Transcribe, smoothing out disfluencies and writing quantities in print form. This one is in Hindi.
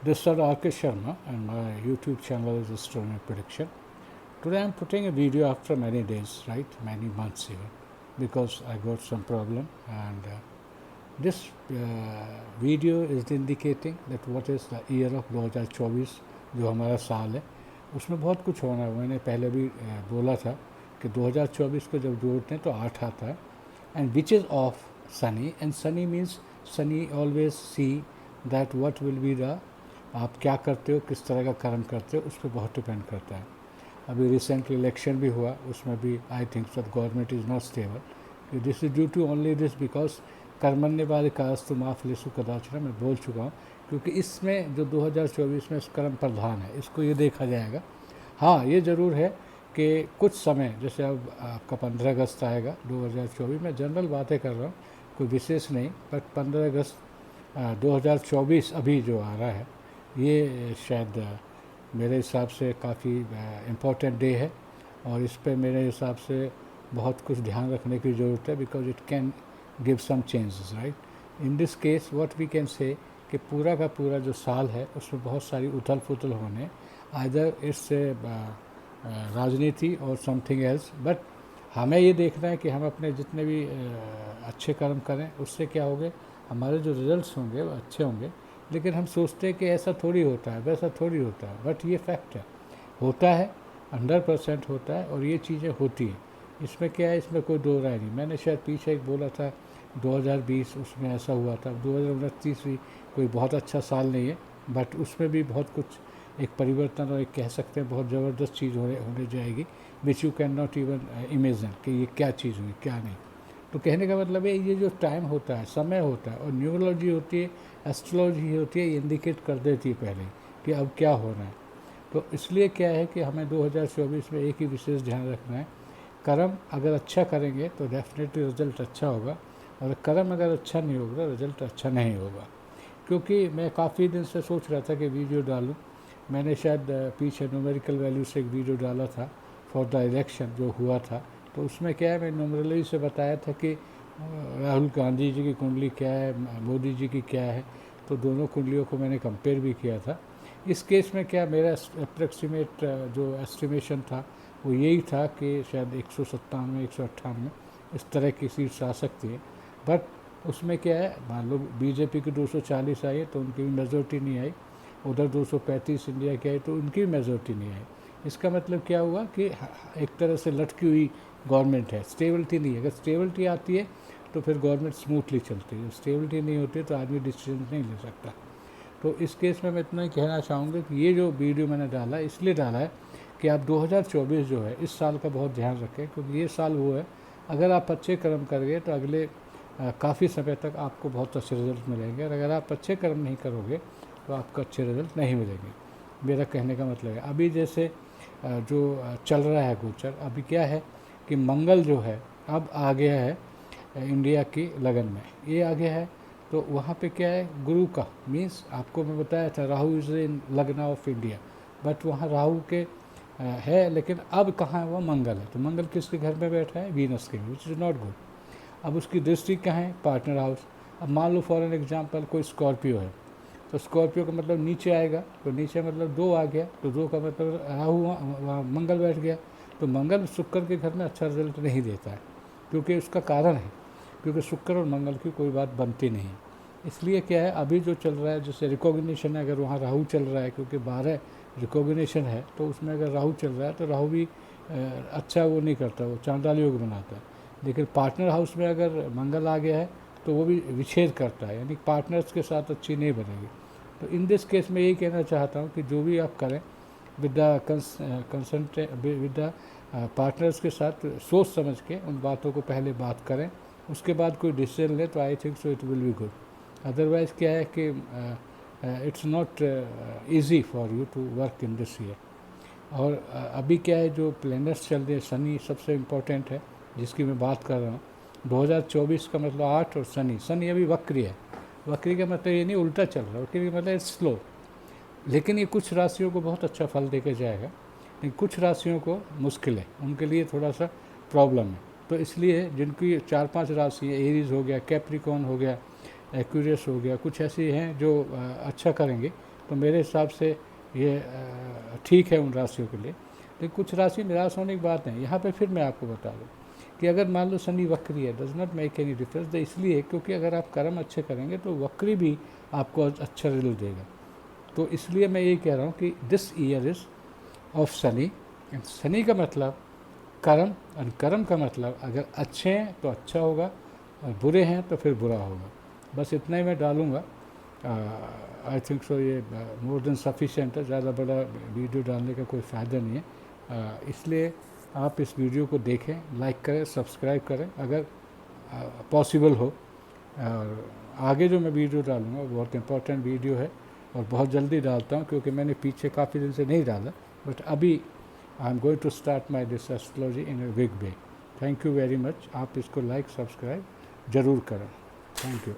This is R.K. Sharma and my YouTube channel is Astronomy Prediction. Today I'm putting a video after many days, right, many months even, because I got some problem and this video is indicating that what is the year of 2024 जो हमारा साल है उसमें बहुत कुछ होना है. मैंने पहले भी बोला था कि 2024 को जब जोड़ते हैं तो 8 आता है and which is of Sunny and Sunny means Sunny always see that what will be the आप क्या करते हो, किस तरह का कर्म करते हो, उस पर बहुत डिपेंड करता है. अभी रिसेंटली इलेक्शन भी हुआ, उसमें भी I think so government is not stable. This is due to only this because कर्मण्य वाले कास्तु माफ लेसु कदाचना मैं बोल चुका हूँ, क्योंकि इसमें जो 2024 में कर्म प्रधान है इसको ये देखा जाएगा. हाँ, ये ज़रूर है कि कुछ समय जैसे अब आपका 15 अगस्त आएगा 2024 में, जनरल बातें कर रहा हूँ, कोई विशेष नहीं, बट 15 अगस्त 2024 अभी जो आ रहा है ये शायद मेरे हिसाब से काफ़ी इम्पोर्टेंट डे है और इस पे मेरे हिसाब से बहुत कुछ ध्यान रखने की ज़रूरत है because it can give some changes, right. In this case what we can say कि पूरा का पूरा जो साल है उसमें बहुत सारी उथल पुथल होने, आइदर इससे राजनीति और समथिंग एल्स, बट हमें ये देखना है कि हम अपने जितने भी अच्छे कर्म करें उससे क्या होंगे, हमारे जो रिजल्ट्स होंगे वो अच्छे होंगे. लेकिन हम सोचते हैं कि ऐसा थोड़ी होता है, वैसा थोड़ी होता है, बट ये फैक्ट है, होता है, 100% होता है और ये चीज़ें होती हैं. इसमें क्या है, इसमें कोई दो राय नहीं. मैंने शायद पीछे एक बोला था 2020 उसमें ऐसा हुआ था. 2029 भी कोई बहुत अच्छा साल नहीं है, बट उसमें भी बहुत कुछ एक परिवर्तन और एक कह सकते हैं बहुत ज़बरदस्त चीज़ होने जाएगी which you can not even imagine कि ये क्या चीज़ हुई क्या नहीं. तो कहने का मतलब है ये जो टाइम होता है, समय होता है, और न्यूरोलॉजी होती है, एस्ट्रोलॉजी होती है, ये इंडिकेट कर देती है पहले कि अब क्या होना है. तो इसलिए क्या है कि हमें 2024 में एक ही विशेष ध्यान रखना है, कर्म अगर अच्छा करेंगे तो डेफिनेटली रिजल्ट अच्छा होगा, और कर्म अगर अच्छा नहीं होगा रिजल्ट अच्छा नहीं होगा. क्योंकि मैं काफ़ी दिन से सोच रहा था कि वीडियो डालूं. मैंने शायद पीछे न्यूमेरिकल वैल्यू से एक वीडियो डाला था फॉर द इलेक्शन जो हुआ था, तो उसमें क्या है, मैं न्यूमेरोलॉजी से बताया था कि राहुल गांधी जी की कुंडली क्या है, मोदी जी की क्या है, तो दोनों कुंडलियों को मैंने कंपेयर भी किया था. इस केस में क्या मेरा अप्रॉक्सीमेट जो एस्टिमेशन था वो यही था कि शायद 197 198 इस तरह की सीट्स आ सकती है. बट उसमें क्या है, मान लो बीजेपी की 240 आई तो उनकी भी मेजोरिटी नहीं आई, उधर 235 इंडिया की आई तो उनकी भी मेजोरिटी नहीं आई. इसका मतलब क्या हुआ कि एक तरह से लटकी हुई गवर्नमेंट है, स्टेबिलिटी नहीं है. अगर स्टेबिलिटी आती है तो फिर गवर्नमेंट स्मूथली चलती है, स्टेबिलिटी नहीं होती है तो आदमी डिसीजन नहीं ले सकता. तो इस केस में मैं इतना ही कहना चाहूँगा कि ये जो वीडियो मैंने डाला इसलिए डाला है कि आप 2024 जो है इस साल का बहुत ध्यान रखें, क्योंकि ये साल वो है अगर आप अच्छे कर्म करोगे तो अगले काफ़ी समय तक आपको बहुत अच्छे रिजल्ट मिलेंगे, और अगर आप अच्छे कर्म नहीं करोगे तो आपको अच्छे रिजल्ट नहीं मिलेंगे. मेरा कहने का मतलब है अभी जैसे जो चल रहा है गोचर, अभी क्या है कि मंगल जो है अब आ गया है इंडिया की लगन में, ये आ गया है. तो वहाँ पे क्या है, गुरु का मीन्स आपको मैं बताया था राहु इज इन लगना ऑफ इंडिया, बट वहाँ राहु के है, लेकिन अब कहाँ है, वो मंगल है. तो मंगल किसके घर में बैठा है, वीनस के, विच इज़ नॉट गुड. अब उसकी दृष्टि कहाँ है, पार्टनर हाउस. अब मान लो फॉर एन एग्जाम्पल कोई स्कॉर्पियो है, तो स्कॉर्पियो का मतलब नीचे आएगा, तो नीचे मतलब 2 आ गया, तो 2 का मतलब राहु वहाँ मंगल बैठ गया. तो मंगल शुक्र के घर में अच्छा रिजल्ट नहीं देता है, क्योंकि उसका कारण है क्योंकि शुक्र और मंगल की कोई बात बनती नहीं. इसलिए क्या है, अभी जो चल रहा है जैसे रिकॉग्निशन है, अगर वहाँ राहु चल रहा है, क्योंकि 12 रिकॉग्निशन है, तो उसमें अगर राहु चल रहा है तो राहु भी अच्छा वो नहीं करता, वो चांडाल योग बनाता है. लेकिन पार्टनर हाउस में अगर मंगल आ गया है तो वो भी विच्छेद करता है, यानी पार्टनर्स के साथ अच्छी नहीं बनेगी. तो इन दिस केस में यही कहना चाहता हूँ कि जो भी आप करें with the consultant with the partners के साथ सोच समझ के उन बातों को पहले बात करें, उसके बाद कोई डिसीजन ले तो I think so it will be good. Otherwise क्या है कि it's not easy for you to work in this year. और अभी क्या है, जो प्लैनेट्स चल रहे हैं, शनि सबसे इम्पोर्टेंट है जिसकी मैं बात कर रहा हूँ. 2024 का मतलब 8 और शनि अभी वक्री है. वक्री का मतलब ये नहीं उल्टा चल रहा है, वक्री का मतलब इट्स स्लो. लेकिन ये कुछ राशियों को बहुत अच्छा फल दे के जाएगा, लेकिन कुछ राशियों को मुश्किल है, उनके लिए थोड़ा सा प्रॉब्लम है. तो इसलिए जिनकी 4-5 राशि है, एरीज हो गया, कैप्रिकॉन हो गया, एक्वेरियस हो गया, कुछ ऐसी हैं जो अच्छा करेंगे, तो मेरे हिसाब से ये ठीक है उन राशियों के लिए। लेकिन कुछ राशि निराश होने की बात नहीं। यहाँ पे फिर मैं आपको बता दूँ कि अगर मान लो शनि वक्री है, does not make any difference, इसलिए क्योंकि अगर आप कर्म अच्छे करेंगे तो वक्री भी आपको अच्छा रिजल्ट देगा। तो इसलिए मैं यही कह रहा हूँ कि this year is of Shani, and Shani का मतलब कर्म, और कर्म का मतलब अगर अच्छे हैं तो अच्छा होगा और बुरे हैं तो फिर बुरा होगा। बस इतना ही मैं डालूँगा। आई थिंक सो ये मोर देन सफिशिएंट है, ज़्यादा बड़ा वीडियो डालने का कोई फ़ायदा नहीं है। इसलिए आप इस वीडियो को देखें, लाइक करें, सब्सक्राइब करें अगर पॉसिबल हो। और आगे जो मैं वीडियो डालूँगा वो बहुत इंपॉर्टेंट वीडियो है और बहुत जल्दी डालता हूँ, क्योंकि मैंने पीछे काफ़ी दिन से नहीं डाला, बट अभी I am going to start my this astrology in a big way. Thank you very much. आप इसको लाइक सब्सक्राइब ज़रूर करें। Thank you.